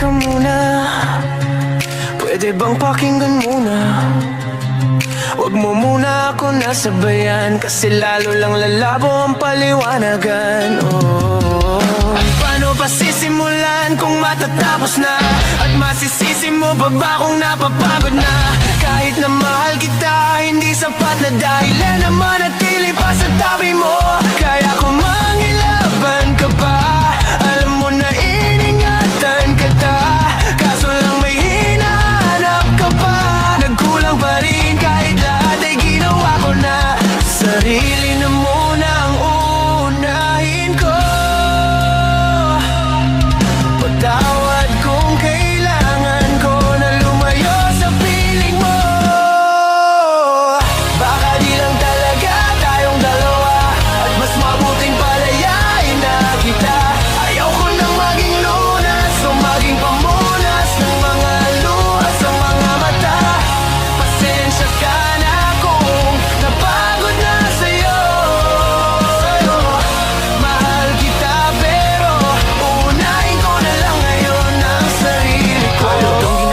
Teka muna, pwede bang pakinggan muna? Huwag mo muna ako nasabayan, kasi lalo lang lalabo ang paliwanagan. Paano ba sisimulan kung matatapos na? At masisisi mo ba kung napapagod na? Kahit na mahal kita, hindi sapat na dahilan na manatili pa sa tabi mo. Kaya kung mangilaban ka pa, alam mo na iningatan kita. Kaso lang may hinahanap ka pa, nagkulang pa rin kahit lahat ay ginawa ko na. Sarili na muna ang uunahin ko. Patawad kung kailangan ko na lumayo sa piling mo. Baka di lang talaga tayong dalawa, at mas mabuting palayain na kita. Ayaw ko nang maging lunas o maging pamunas ng mga luha sa mga mata. Pasensya ka na kung napagod na sa'yo. Mahal kita pero uunahin ko na lang ngayon ang sarili ko. Ano tong